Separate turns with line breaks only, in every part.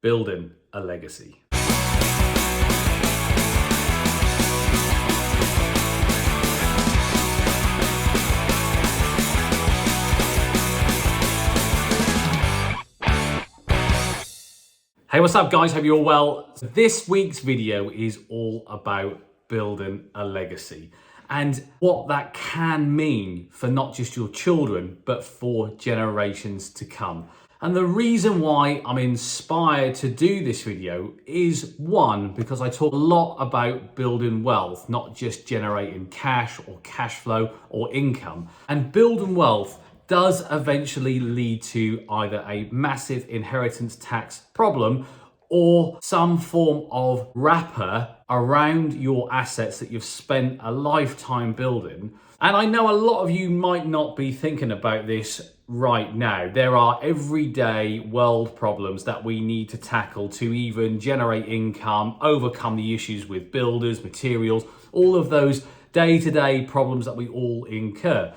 building a legacy. Hey, what's up guys? Hope you're all well. This week's video is all about building a legacy and what that can mean for not just your children, but for generations to come. And the reason why I'm inspired to do this video is one, because I talk a lot about building wealth, not just generating cash or cash flow or income. And building wealth does eventually lead to either a massive inheritance tax problem or some form of wrapper around your assets that you've spent a lifetime building. And I know a lot of you might not be thinking about this right now. There are everyday world problems that we need to tackle to even generate income, overcome the issues with builders, materials, all of those day-to-day problems that we all incur.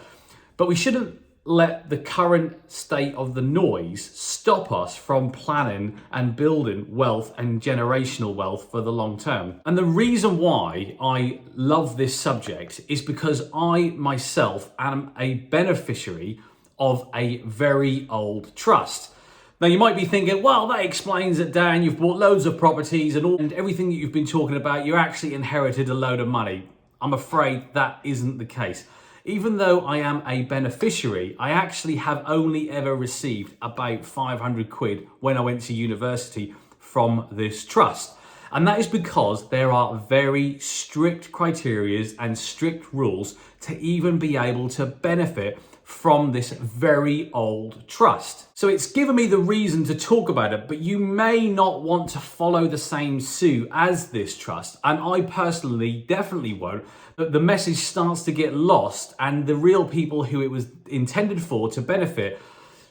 But we shouldn't let the current state of the noise stop us from planning and building wealth and generational wealth for the long term. And the reason why I love this subject is because I myself am a beneficiary of a very old trust. Now you might be thinking, well, that explains it, Dan. You've bought loads of properties and everything that you've been talking about, you actually inherited a load of money. I'm afraid that isn't the case. Even though I am a beneficiary, I actually have only ever received about 500 quid when I went to university from this trust. And that is because there are very strict criteria and strict rules to even be able to benefit from this very old trust. So it's given me the reason to talk about it, but you may not want to follow the same suit as this trust. And I personally definitely won't. But the message starts to get lost and the real people who it was intended for to benefit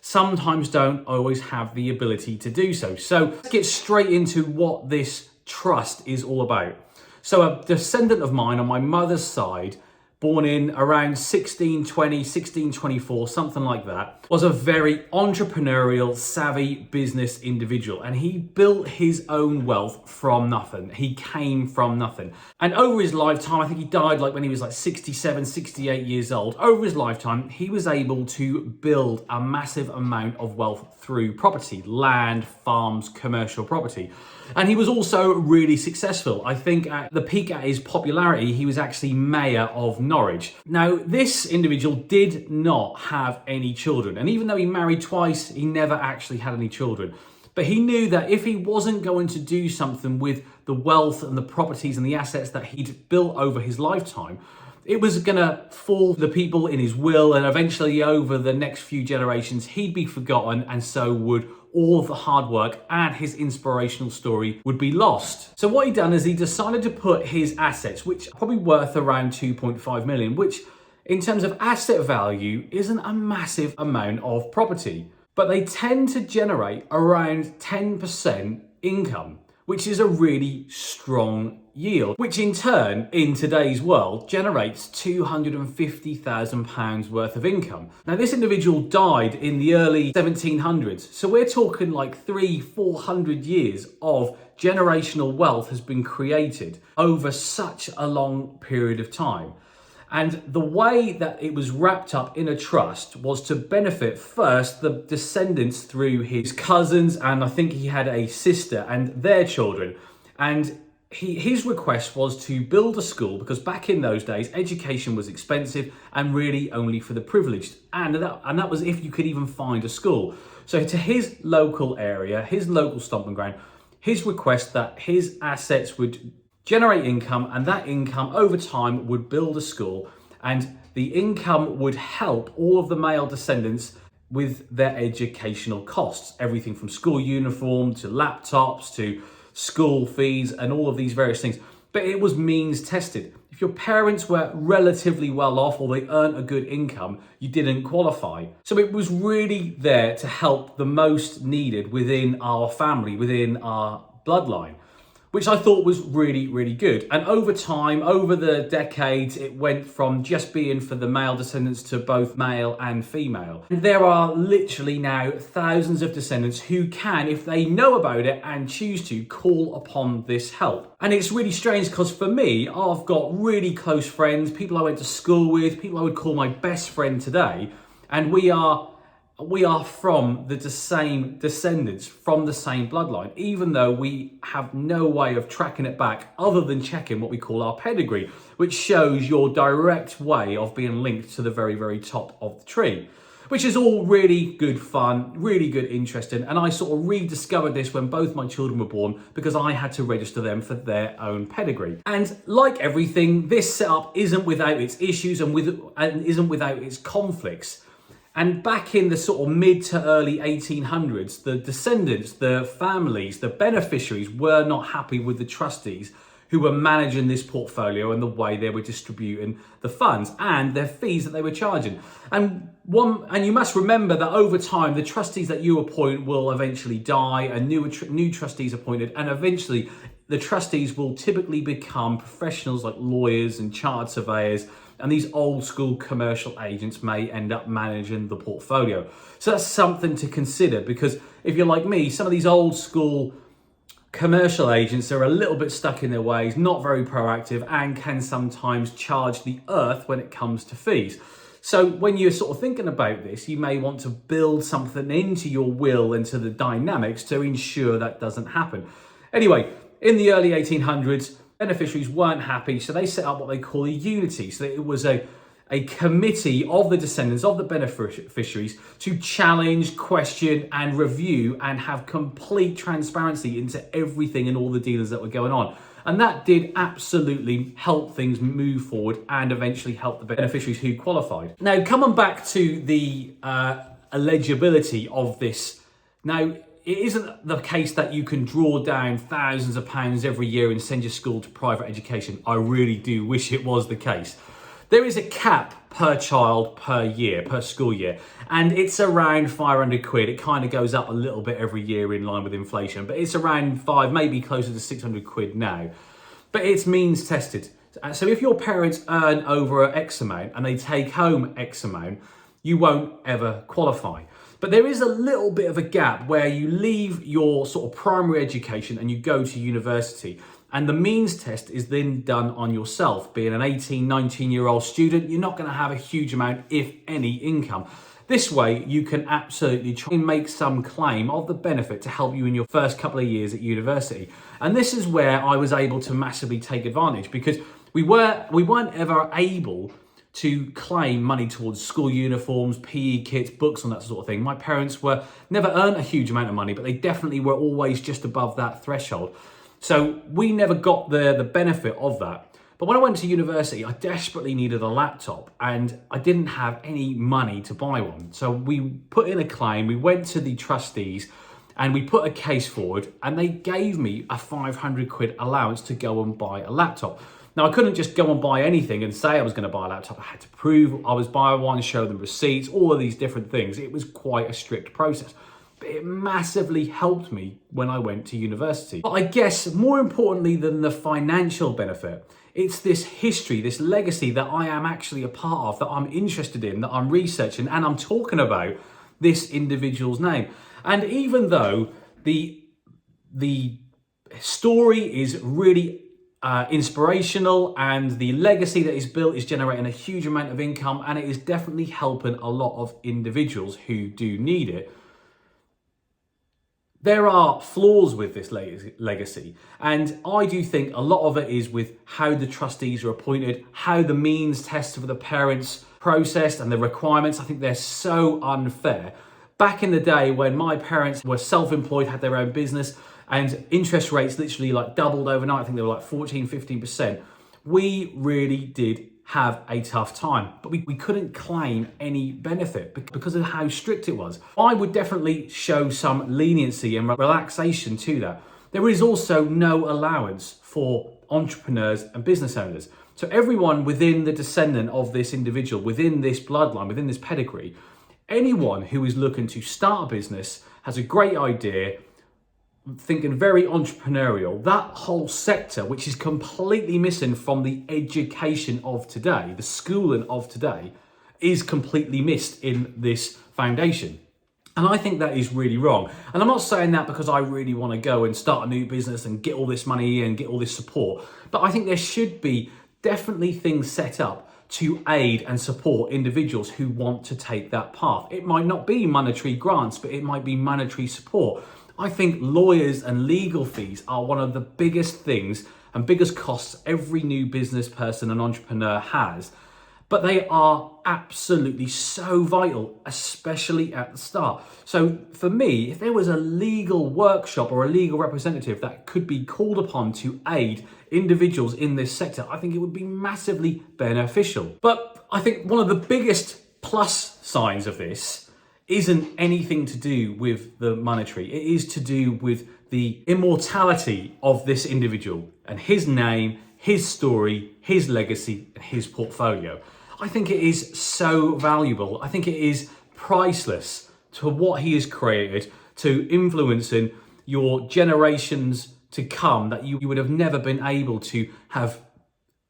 sometimes don't always have the ability to do so. So let's get straight into what this trust is all about. So a descendant of mine on my mother's side, born in around 1620, 1624, something like that, was a very entrepreneurial, savvy business individual. And he built his own wealth from nothing. He came from nothing. And over his lifetime, I think he died when he was 67, 68 years old. Over his lifetime, he was able to build a massive amount of wealth through property, land, farms, commercial property. And he was also really successful. I think at the peak of his popularity, he was actually mayor of Norwich. Now, this individual did not have any children. And even though he married twice, he never actually had any children. But he knew that if he wasn't going to do something with the wealth and the properties and the assets that he'd built over his lifetime, it was going to fall to the people in his will, and eventually over the next few generations, he'd be forgotten, and so would all of the hard work and his inspirational story would be lost. So what he done is he decided to put his assets, which are probably worth around 2.5 million, which in terms of asset value isn't a massive amount of property, but they tend to generate around 10% income, which is a really strong yield, which in turn, in today's world, generates £250,000 worth of income. Now, this individual died in the early 1700s. So we're talking 300-400 years of generational wealth has been created over such a long period of time. And the way that it was wrapped up in a trust was to benefit first the descendants through his cousins, and I think he had a sister and their children. And his request was to build a school because back in those days, education was expensive and really only for the privileged. And that was if you could even find a school. So to his local area, his local stomping ground, his request that his assets would generate income, and that income over time would build a school, and the income would help all of the male descendants with their educational costs, everything from school uniform to laptops to school fees and all of these various things. But it was means tested. If your parents were relatively well off or they earned a good income, you didn't qualify. So it was really there to help the most needed within our family, within our bloodline. which I thought was really, really good. And over time, over the decades, it went from just being for the male descendants to both male and female. And there are literally now thousands of descendants who can, if they know about it and choose to, call upon this help. And it's really strange because for me, I've got really close friends, people I went to school with, people I would call my best friend today, and we are from the same descendants, from the same bloodline, even though we have no way of tracking it back other than checking what we call our pedigree, which shows your direct way of being linked to the very, very top of the tree, which is all really good fun, really good, interesting. And I sort of rediscovered this when both my children were born because I had to register them for their own pedigree. And like everything, this setup isn't without its issues and isn't without its conflicts. And back in the sort of mid to early 1800s, the descendants, the families, the beneficiaries were not happy with the trustees who were managing this portfolio and the way they were distributing the funds and their fees that they were charging. And you must remember that over time, the trustees that you appoint will eventually die and new trustees appointed, and eventually the trustees will typically become professionals like lawyers and chartered surveyors, and these old school commercial agents may end up managing the portfolio. So that's something to consider, because if you're like me, some of these old school commercial agents are a little bit stuck in their ways, not very proactive, and can sometimes charge the earth when it comes to fees. So when you're sort of thinking about this, you may want to build something into your will, into the dynamics to ensure that doesn't happen. Anyway, in the early 1800s, beneficiaries weren't happy, so they set up what they call a unity. So it was a committee of the descendants of the beneficiaries to challenge, question, and review and have complete transparency into everything and all the dealings that were going on. And that did absolutely help things move forward and eventually help the beneficiaries who qualified. Now, coming back to the eligibility of this. Now, it isn't the case that you can draw down thousands of pounds every year and send your school to private education. I really do wish it was the case. There is a cap per child per year, per school year, and it's around 500 quid. It kind of goes up a little bit every year in line with inflation, but it's around maybe closer to 600 quid now. But it's means tested. So if your parents earn over X amount and they take home X amount, you won't ever qualify. But there is a little bit of a gap where you leave your sort of primary education and you go to university. And the means test is then done on yourself. Being an 18, 19-year-old student, you're not going to have a huge amount, if any, income. This way, you can absolutely try and make some claim of the benefit to help you in your first couple of years at university. And this is where I was able to massively take advantage, because we weren't ever able to claim money towards school uniforms, PE kits, books, and that sort of thing. My parents never earned a huge amount of money, but they definitely were always just above that threshold. So we never got the benefit of that. But when I went to university, I desperately needed a laptop and I didn't have any money to buy one. So we put in a claim, we went to the trustees and we put a case forward, and they gave me a 500 quid allowance to go and buy a laptop. Now, I couldn't just go and buy anything and say I was going to buy a laptop. I had to prove I was buying one, show them receipts, all of these different things. It was quite a strict process. But it massively helped me when I went to university. But I guess more importantly than the financial benefit, it's this history, this legacy that I am actually a part of, that I'm interested in, that I'm researching, and I'm talking about this individual's name. And even though the story is really inspirational and the legacy that is built is generating a huge amount of income, and it is definitely helping a lot of individuals who do need it, there are flaws with this legacy. And I do think a lot of it is with how the trustees are appointed, how the means tests for the parents processed, and the requirements. I think they're so unfair. Back in the day when my parents were self-employed, had their own business, and interest rates literally like doubled overnight, I think they were like 14, 15%, we really did have a tough time, but we couldn't claim any benefit because of how strict it was. I would definitely show some leniency and relaxation to that. There is also no allowance for entrepreneurs and business owners. So everyone within the descendant of this individual, within this bloodline, within this pedigree, anyone who is looking to start a business, has a great idea, thinking very entrepreneurial, that whole sector, which is completely missing from the education of today, the schooling of today, is completely missed in this foundation. And I think that is really wrong. And I'm not saying that because I really want to go and start a new business and get all this money and get all this support. But I think there should be definitely things set up to aid and support individuals who want to take that path. It might not be monetary grants, but it might be monetary support. I think lawyers and legal fees are one of the biggest things and biggest costs every new business person and entrepreneur has. But they are absolutely so vital, especially at the start. So for me, if there was a legal workshop or a legal representative that could be called upon to aid individuals in this sector, I think it would be massively beneficial. But I think one of the biggest plus signs of this isn't anything to do with the monetary. It is to do with the immortality of this individual and his name, his story, his legacy, and his portfolio. I think it is so valuable. I think it is priceless to what he has created, to influencing your generations to come that you would have never been able to have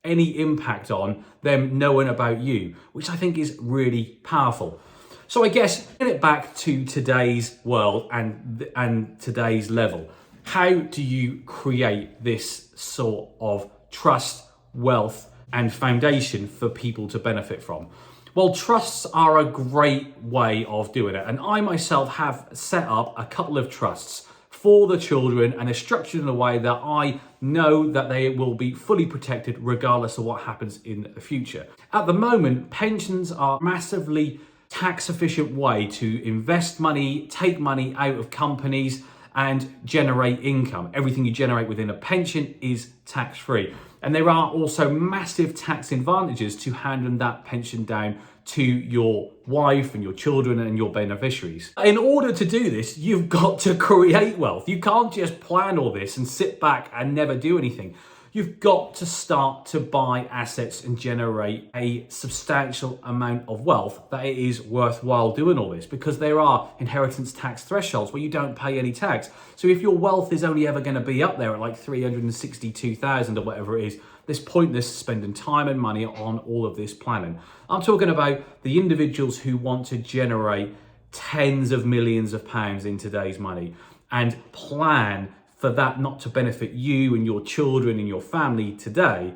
any impact on them knowing about you, which I think is really powerful. So I guess, get it back to today's world and today's level. How do you create this sort of trust, wealth, and foundation for people to benefit from? Well, trusts are a great way of doing it. And I myself have set up a couple of trusts for the children and are structured in a way that I know that they will be fully protected regardless of what happens in the future. At the moment, pensions are a massively tax efficient way to invest money, take money out of companies and generate income. Everything you generate within a pension is tax free. And there are also massive tax advantages to handing that pension down to your wife and your children and your beneficiaries. In order to do this, you've got to create wealth. You can't just plan all this and sit back and never do anything. You've got to start to buy assets and generate a substantial amount of wealth that it is worthwhile doing all this, because there are inheritance tax thresholds where you don't pay any tax. So if your wealth is only ever going to be up there at like 362,000 or whatever it is, it's pointless spending time and money on all of this planning. I'm talking about the individuals who want to generate tens of millions of pounds in today's money and plan for that not to benefit you and your children and your family today,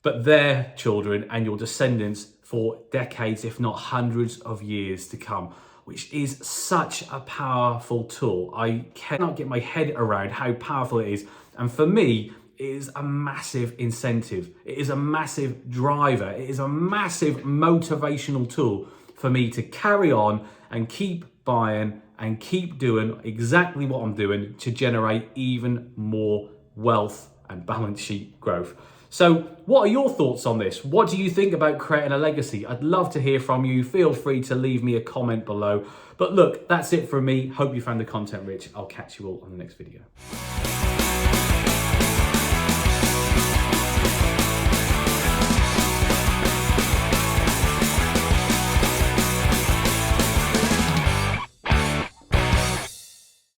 but their children and your descendants for decades, if not hundreds of years to come, which is such a powerful tool. I cannot get my head around how powerful it is. And for me, it is a massive incentive. It is a massive driver. It is a massive motivational tool for me to carry on and keep buying and keep doing exactly what I'm doing to generate even more wealth and balance sheet growth. So what are your thoughts on this? What do you think about creating a legacy? I'd love to hear from you. Feel free to leave me a comment below. But look, that's it from me. Hope you found the content rich. I'll catch you all on the next video.